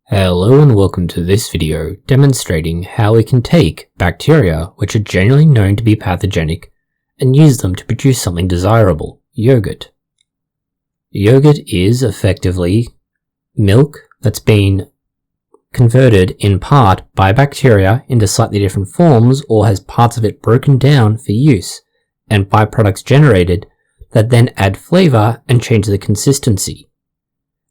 Hello and welcome to this video demonstrating how we can take bacteria which are generally known to be pathogenic and use them to produce something desirable, yogurt. Yogurt is effectively milk that's been converted in part by bacteria into slightly different forms or has parts of it broken down for use and byproducts generated that then add flavour and change the consistency.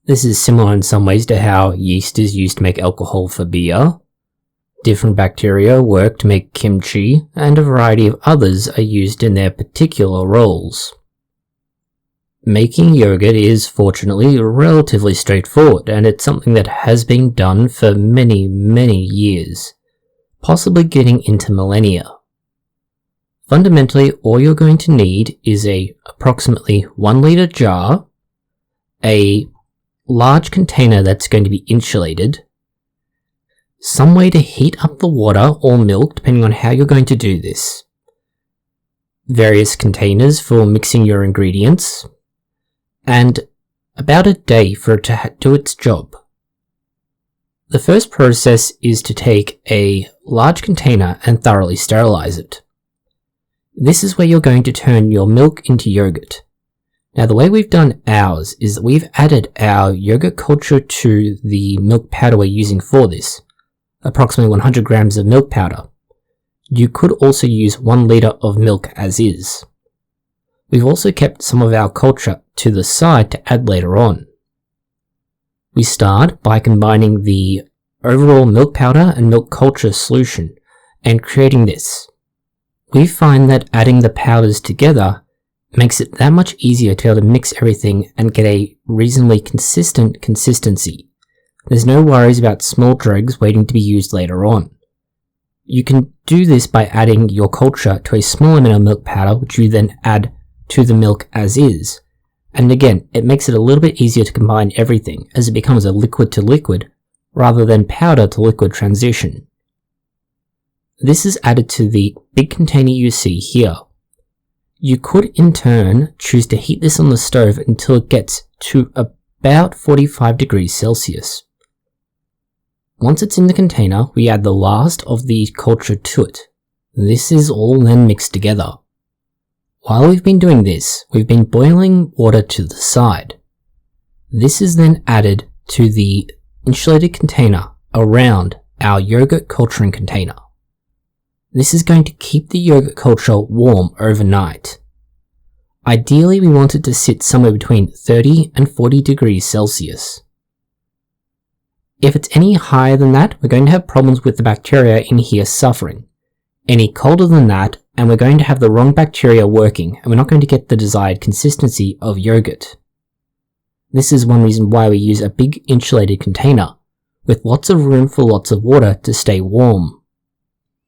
This is similar in some ways to how yeast is used to make alcohol for beer. Different bacteria work to make kimchi, and a variety of others are used in their particular roles. Making yogurt is fortunately relatively straightforward, and it's something that has been done for many years, possibly getting into millennia. Fundamentally, all you're going to need is a approximately 1 litre jar, a large container that's going to be insulated, some way to heat up the water or milk depending on how you're going to do this, various containers for mixing your ingredients, and about a day for it to do its job. The first process is to take a large container and thoroughly sterilize it. This is where you're going to turn your milk into yogurt. Now the way we've done ours is that we've added our yogurt culture to the milk powder we're using for this, approximately 100 grams of milk powder. You could also use 1 litre of milk as is. We've also kept some of our culture to the side to add later on. We start by combining the overall milk powder and milk culture solution and creating this. We find that adding the powders together makes it that much easier to be able to mix everything and get a reasonably consistent consistency. There's no worries about small dregs waiting to be used later on. You can do this by adding your culture to a small amount of milk powder, which you then add to the milk as is. And again, it makes it a little bit easier to combine everything as it becomes a liquid to liquid rather than powder to liquid transition. This is added to the big container you see here. You could in turn choose to heat this on the stove until it gets to about 45 degrees Celsius. Once it's in the container, we add the last of the culture to it. This is all then mixed together. While we've been doing this, we've been boiling water to the side. This is then added to the insulated container around our yogurt culturing container. This is going to keep the yogurt culture warm overnight. Ideally, we want it to sit somewhere between 30 and 40 degrees Celsius. If it's any higher than that, we're going to have problems with the bacteria in here suffering. Any colder than that, and we're going to have the wrong bacteria working, and we're not going to get the desired consistency of yogurt. This is one reason why we use a big insulated container, with lots of room for lots of water to stay warm.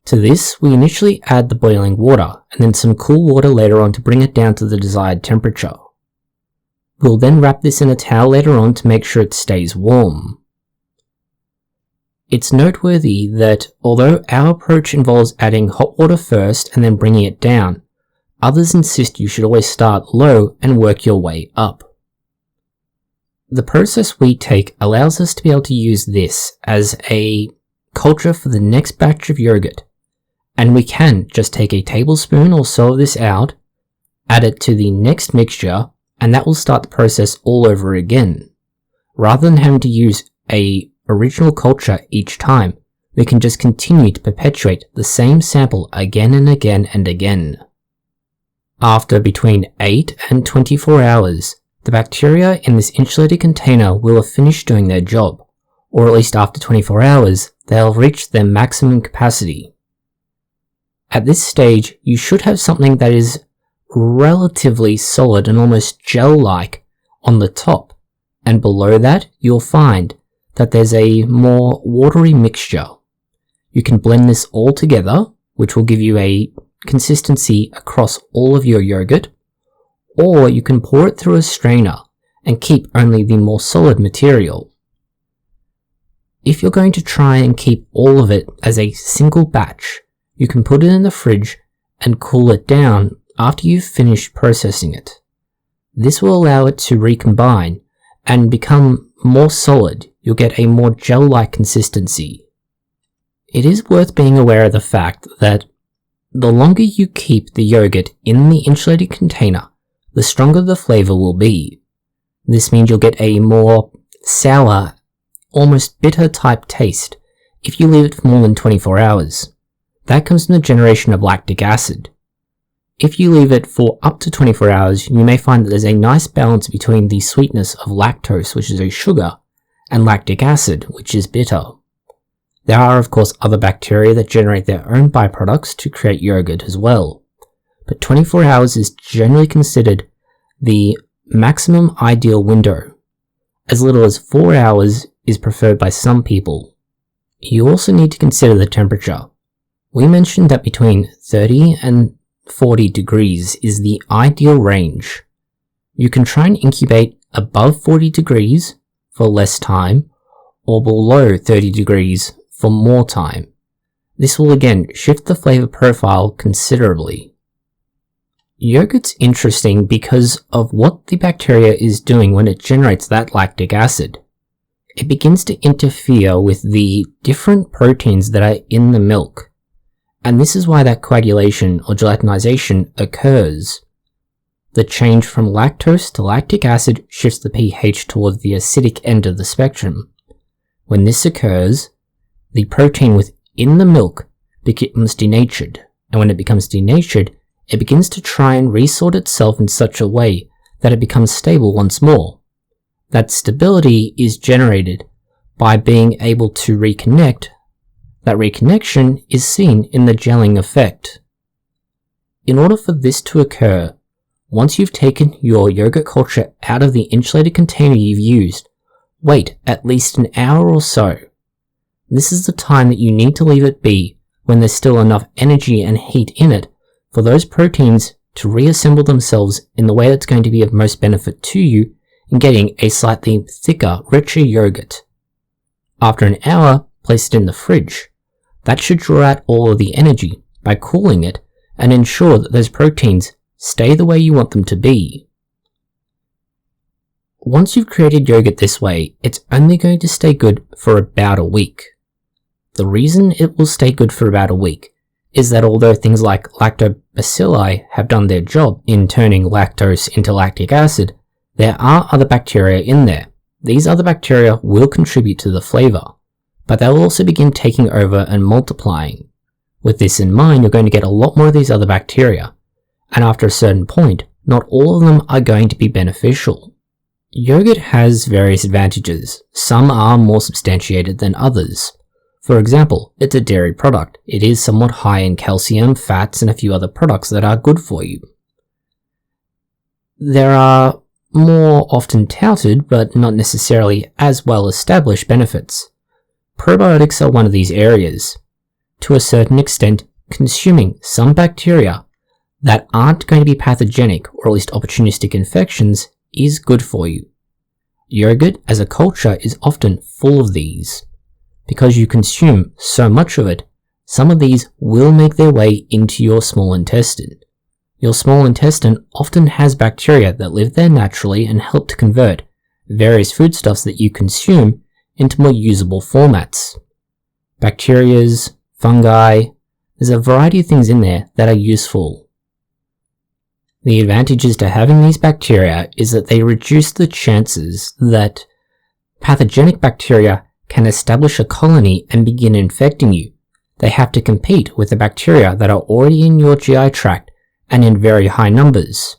To this, we initially add the boiling water, and then some cool water later on to bring it down to the desired temperature. We'll then wrap this in a towel later on to make sure it stays warm. It's noteworthy that although our approach involves adding hot water first and then bringing it down, others insist you should always start low and work your way up. The process we take allows us to be able to use this as a culture for the next batch of yogurt. And we can just take a tablespoon or so of this out, add it to the next mixture, and that will start the process all over again. Rather than having to use a original culture each time, we can just continue to perpetuate the same sample again and again and again. After between 8 and 24 hours, the bacteria in this insulated container will have finished doing their job, or at least after 24 hours, they'll reach their maximum capacity. At this stage, you should have something that is relatively solid and almost gel-like on the top, and below that you'll find that there's a more watery mixture. You can blend this all together, which will give you a consistency across all of your yogurt, or you can pour it through a strainer and keep only the more solid material. If you're going to try and keep all of it as a single batch, you can put it in the fridge and cool it down after you've finished processing it. This will allow it to recombine and become more solid. you'll get a more gel-like consistency. It is worth being aware of the fact that the longer you keep the yogurt in the insulated container, the stronger the flavour will be. This means you'll get a more sour, almost bitter type taste if you leave it for more than 24 hours. That comes from the generation of lactic acid. If you leave it for up to 24 hours, you may find that there's a nice balance between the sweetness of lactose, which is a sugar, and lactic acid, which is bitter. There are of course other bacteria that generate their own byproducts to create yogurt as well, but 24 hours is generally considered the maximum ideal window. As little as 4 hours is preferred by some people. You also need to consider the temperature. We mentioned that between 30 and 40 degrees is the ideal range. You can try and incubate above 40 degrees for less time, or below 30 degrees for more time. This will again shift the flavor profile considerably. Yogurt's interesting because of what the bacteria is doing when it generates that lactic acid. It begins to interfere with the different proteins that are in the milk, and this is why that coagulation or gelatinization occurs. The change from lactose to lactic acid shifts the pH towards the acidic end of the spectrum. When this occurs, the protein within the milk becomes denatured, and when it becomes denatured, it begins to try and resort itself in such a way that it becomes stable once more. That stability is generated by being able to reconnect. That reconnection is seen in the gelling effect. In order for this to occur, once you've taken your yogurt culture out of the insulated container you've used, wait at least an hour or so. This is the time that you need to leave it be when there's still enough energy and heat in it for those proteins to reassemble themselves in the way that's going to be of most benefit to you in getting a slightly thicker, richer yogurt. After an hour, place it in the fridge. That should draw out all of the energy by cooling it and ensure that those proteins stay the way you want them to be. Once you've created yogurt this way, it's only going to stay good for about a week. The reason it will stay good for about a week is that although things like lactobacilli have done their job in turning lactose into lactic acid, there are other bacteria in there. These other bacteria will contribute to the flavour, but they will also begin taking over and multiplying. With this in mind, you're going to get a lot more of these other bacteria, and after a certain point, not all of them are going to be beneficial. Yogurt has various advantages. Some are more substantiated than others. For example, it's a dairy product. It is somewhat high in calcium, fats, and a few other products that are good for you. There are more often touted, but not necessarily as well established benefits. Probiotics are one of these areas. To a certain extent, consuming some bacteria that aren't going to be pathogenic, or at least opportunistic infections, is good for you. Yogurt as a culture is often full of these. Because you consume so much of it, some of these will make their way into your small intestine. Your small intestine often has bacteria that live there naturally and help to convert various foodstuffs that you consume into more usable formats. Bacterias, fungi, there's a variety of things in there that are useful. The advantages to having these bacteria is that they reduce the chances that pathogenic bacteria can establish a colony and begin infecting you. They have to compete with the bacteria that are already in your GI tract and in very high numbers.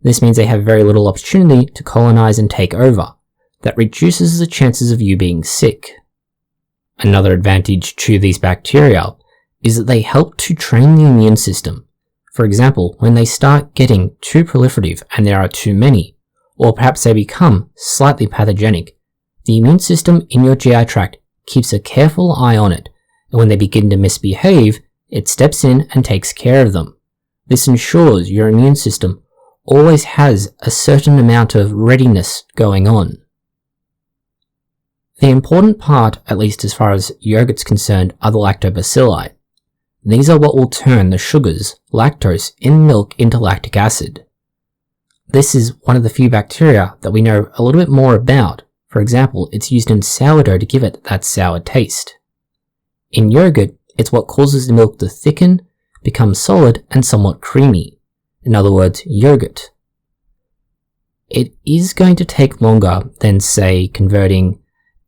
This means they have very little opportunity to colonize and take over. That reduces the chances of you being sick. Another advantage to these bacteria is that they help to train the immune system. For example, when they start getting too proliferative and there are too many, or perhaps they become slightly pathogenic, the immune system in your GI tract keeps a careful eye on it, and when they begin to misbehave, it steps in and takes care of them. This ensures your immune system always has a certain amount of readiness going on. The important part, at least as far as yogurt's concerned, are the lactobacilli. These are what will turn the sugars, lactose, in milk into lactic acid. This is one of the few bacteria that we know a little bit more about, For example, it's used in sourdough to give it that sour taste. In yogurt, it's what causes the milk to thicken, become solid, and somewhat creamy. In other words, yogurt. It is going to take longer than, say, converting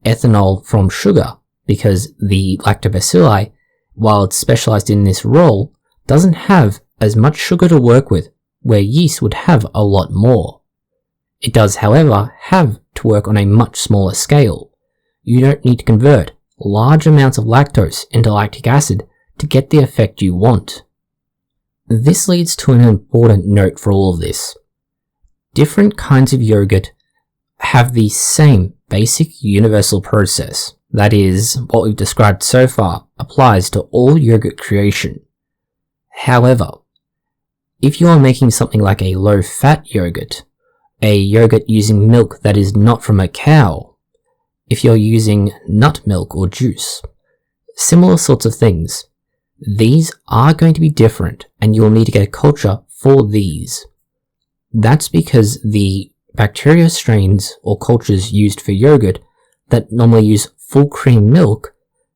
ethanol from sugar, because the lactobacilli, while it's specialized in this role, doesn't have as much sugar to work with, where yeast would have a lot more. It does, however, have to work on a much smaller scale. You don't need to convert large amounts of lactose into lactic acid to get the effect you want. This leads to an important note for all of this. Different kinds of yogurt have the same basic universal process. That is, what we've described so far applies to all yogurt creation. However, if you are making something like a low-fat yogurt, a yogurt using milk that is not from a cow, if you're using nut milk or juice, similar sorts of things, these are going to be different and you'll need to get a culture for these. That's because the bacteria strains or cultures used for yogurt that normally use full cream milk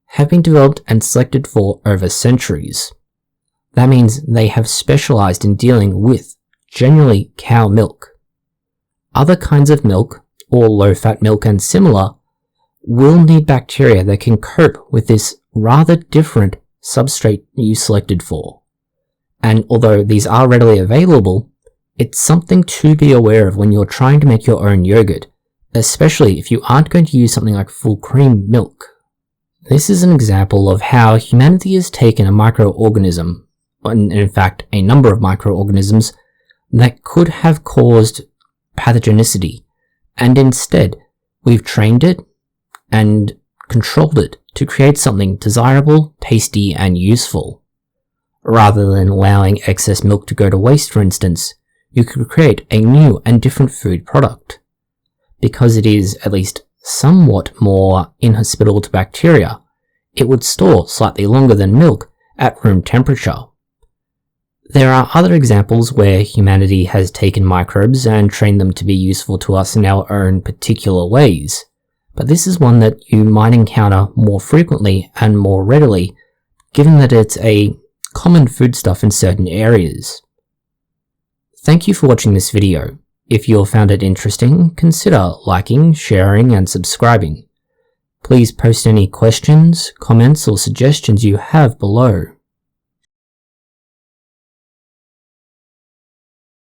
have been developed and selected for over centuries. That means they have specialized in dealing with generally cow milk. Other kinds of milk, or low-fat milk and similar, will need bacteria that can cope with this rather different substrate you selected for. And although these are readily available, it's something to be aware of when you're trying to make your own yogurt, especially if you aren't going to use something like full cream milk. This is an example of how humanity has taken a microorganism, and in fact a number of microorganisms, that could have caused pathogenicity, and instead we've trained it and controlled it to create something desirable, tasty, and useful. Rather than allowing excess milk to go to waste, for instance, you could create a new and different food product. Because it is at least somewhat more inhospitable to bacteria, it would store slightly longer than milk at room temperature. There are other examples where humanity has taken microbes and trained them to be useful to us in our own particular ways, but this is one that you might encounter more frequently and more readily, given that it's a common foodstuff in certain areas. Thank you for watching this video. If you found it interesting, consider liking, sharing, and subscribing. Please post any questions, comments, or suggestions you have below.